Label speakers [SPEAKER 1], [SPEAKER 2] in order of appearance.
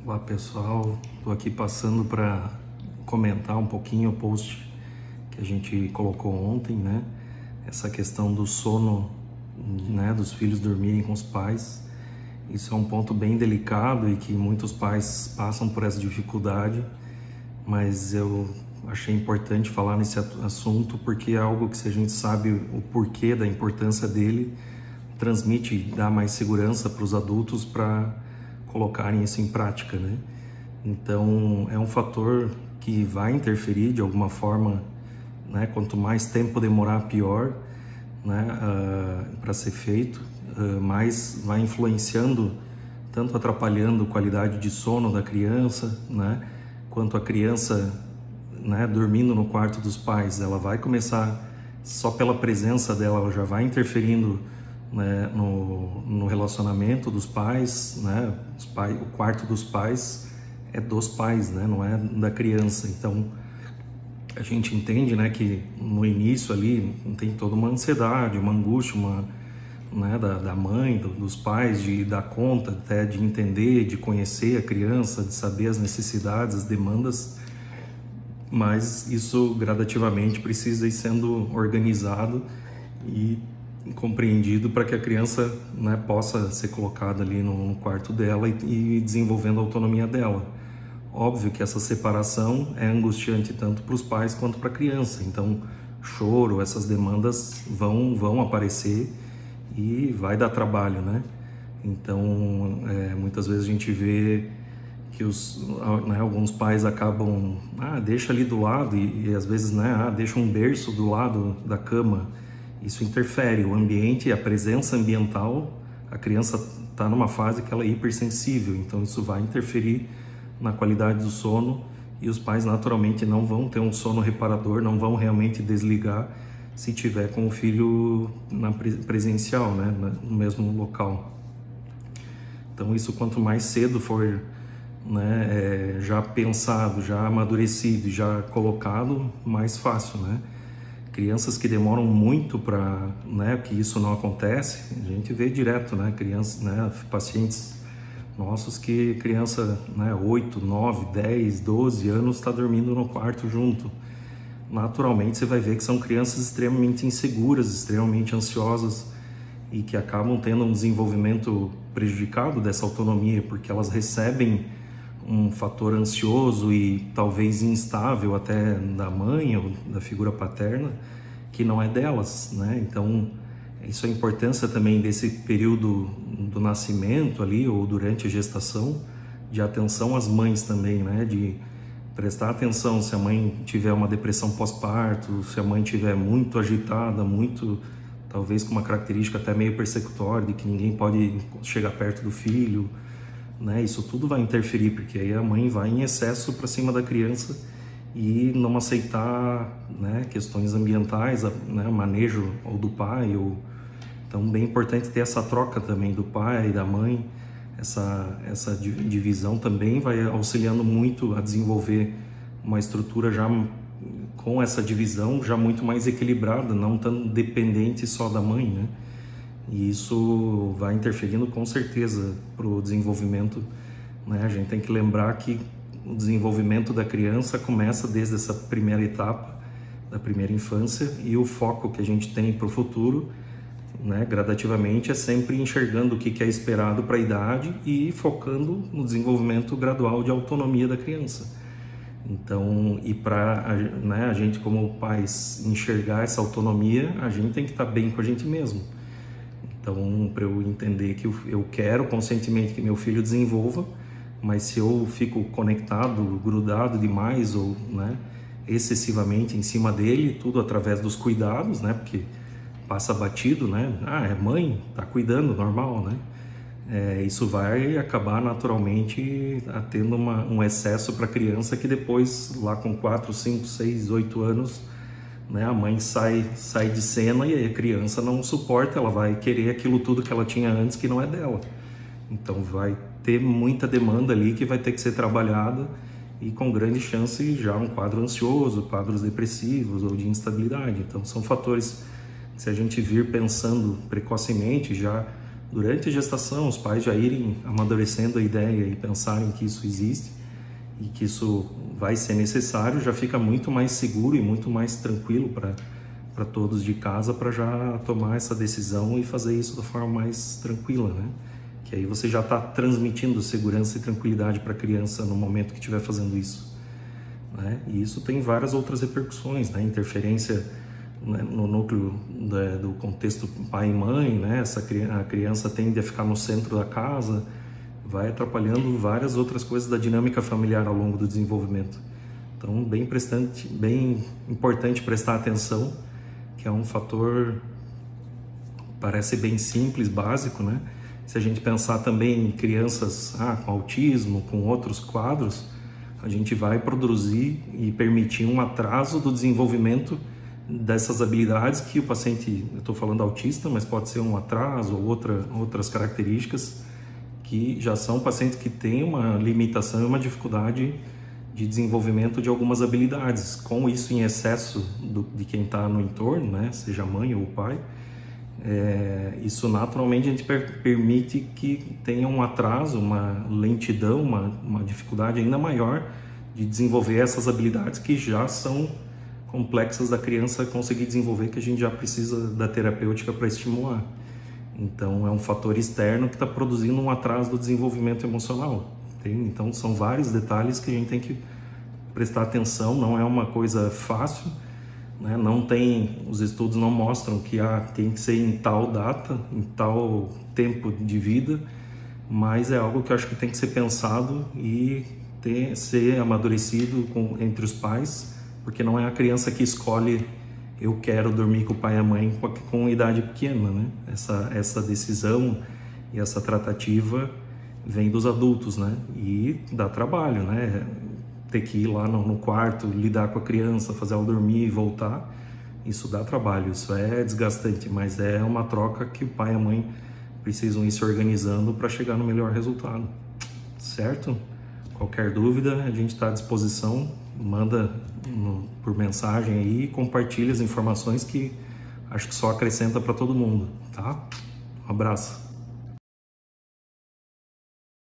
[SPEAKER 1] Olá pessoal, estou aqui passando para comentar um pouquinho o post que a gente colocou ontem, né? Essa questão do sono, né, dos filhos dormirem com os pais. Isso é um ponto bem delicado e que muitos pais passam por essa dificuldade, mas eu achei importante falar nesse assunto porque é algo que, se a gente sabe o porquê da importância dele, transmite e dá mais segurança para os adultos para colocarem isso em prática, né? Então é um fator que vai interferir de alguma forma, né? Quanto mais tempo demorar, pior, né? Para ser feito, mais vai influenciando, tanto atrapalhando a qualidade de sono da criança, né? Quanto a criança, né, dormindo no quarto dos pais, ela vai começar, só pela presença dela, ela já vai interferindo, né, no relacionamento dos pais, né? O quarto dos pais é dos pais, né? Não é da criança. Então a gente entende, né, que no início ali tem toda uma ansiedade, uma angústia, né, da mãe, dos pais, de dar conta, até de entender, de conhecer a criança, de saber as necessidades, as demandas, mas isso gradativamente precisa ir sendo organizado e compreendido para que a criança, né, possa ser colocada ali no quarto dela e desenvolvendo a autonomia dela. Óbvio que essa separação é angustiante tanto para os pais quanto para a criança, então choro, essas demandas vão aparecer e vai dar trabalho, né? Então muitas vezes a gente vê que né, alguns pais acabam, deixa ali do lado e às vezes, né, deixa um berço do lado da cama. Isso interfere, o ambiente, a presença ambiental, a criança está numa fase que ela é hipersensível, então isso vai interferir na qualidade do sono e os pais naturalmente não vão ter um sono reparador, não vão realmente desligar se tiver com o filho presencial, né, no mesmo local. Então isso, quanto mais cedo for, né, já pensado, já amadurecido, já colocado, mais fácil, né? Crianças que demoram muito para, né, que isso não acontece, a gente vê direto, né, crianças, né, pacientes nossos que criança, né, 8, 9, 10, 12 anos está dormindo no quarto junto. Naturalmente você vai ver que são crianças extremamente inseguras, extremamente ansiosas e que acabam tendo um desenvolvimento prejudicado dessa autonomia, porque elas recebem um fator ansioso e talvez instável até da mãe ou da figura paterna, que não é delas, né? Então, isso é a importância também desse período do nascimento ali, ou durante a gestação, de atenção às mães também, né? De prestar atenção se a mãe tiver uma depressão pós-parto, se a mãe tiver muito agitada, muito, talvez com uma característica até meio persecutória, de que ninguém pode chegar perto do filho, né? Isso tudo vai interferir, porque aí a mãe vai em excesso para cima da criança e não aceitar, né, questões ambientais, né, manejo ou do pai. Então, bem importante ter essa troca também do pai e da mãe. Essa divisão também vai auxiliando muito a desenvolver uma estrutura já com essa divisão já muito mais equilibrada, não tão dependente só da mãe, né? E isso vai interferindo com certeza para o desenvolvimento, né? A gente tem que lembrar que o desenvolvimento da criança começa desde essa primeira etapa, da primeira infância, e o foco que a gente tem para o futuro, né, gradativamente, é sempre enxergando o que é esperado para a idade e focando no desenvolvimento gradual de autonomia da criança. Então, e para, né, a gente como pais enxergar essa autonomia, a gente tem que estar bem com a gente mesmo. Então, para eu entender que eu quero conscientemente que meu filho desenvolva, mas se eu fico conectado, grudado demais ou, né, excessivamente em cima dele, tudo através dos cuidados, né, porque passa batido, né, é mãe, tá cuidando, normal, né, isso vai acabar naturalmente tendo um excesso para a criança que depois, lá com 4, 5, 6, 8 anos, né, a mãe sai de cena e aí a criança não suporta, ela vai querer aquilo tudo que ela tinha antes que não é dela. Então vai ter muita demanda ali que vai ter que ser trabalhada e com grande chance já um quadro ansioso, quadros depressivos ou de instabilidade. Então são fatores que, se a gente vir pensando precocemente, já durante a gestação, os pais já irem amadurecendo a ideia e pensarem que isso existe e que isso vai ser necessário, já fica muito mais seguro e muito mais tranquilo para todos de casa, para já tomar essa decisão e fazer isso da forma mais tranquila, né? Que aí você já está transmitindo segurança e tranquilidade para a criança no momento que estiver fazendo isso, né? E isso tem várias outras repercussões, né? Interferência, né, no núcleo do contexto pai e mãe, né? A criança tende a ficar no centro da casa, vai atrapalhando várias outras coisas da dinâmica familiar ao longo do desenvolvimento. Então, bem importante prestar atenção, que é um fator, parece bem simples, básico, né? Se a gente pensar também em crianças com autismo, com outros quadros, a gente vai produzir e permitir um atraso do desenvolvimento dessas habilidades que o paciente, eu estou falando autista, mas pode ser um atraso ou outras características que já são pacientes que têm uma limitação e uma dificuldade de desenvolvimento de algumas habilidades. Com isso em excesso de quem está no entorno, né, seja a mãe ou o pai, isso naturalmente a gente permite que tenha um atraso, uma lentidão, uma dificuldade ainda maior de desenvolver essas habilidades que já são complexas da criança conseguir desenvolver, que a gente já precisa da terapêutica para estimular. Então é um fator externo que está produzindo um atraso do desenvolvimento emocional. Entende? Então são vários detalhes que a gente tem que prestar atenção, não é uma coisa fácil, né? Os estudos não mostram que tem que ser em tal data, em tal tempo de vida, mas é algo que eu acho que tem que ser pensado e ser amadurecido entre os pais, porque não é a criança que escolhe: eu quero dormir com o pai e a mãe com idade pequena, né? Essa decisão e essa tratativa vem dos adultos, né? E dá trabalho, né? Ter que ir lá no quarto, lidar com a criança, fazer ela dormir e voltar, isso dá trabalho, isso é desgastante, mas é uma troca que o pai e a mãe precisam ir se organizando para chegar no melhor resultado, certo? Qualquer dúvida, a gente está à disposição, manda por mensagem aí e compartilha as informações, que acho que só acrescenta para todo mundo, tá? Um abraço.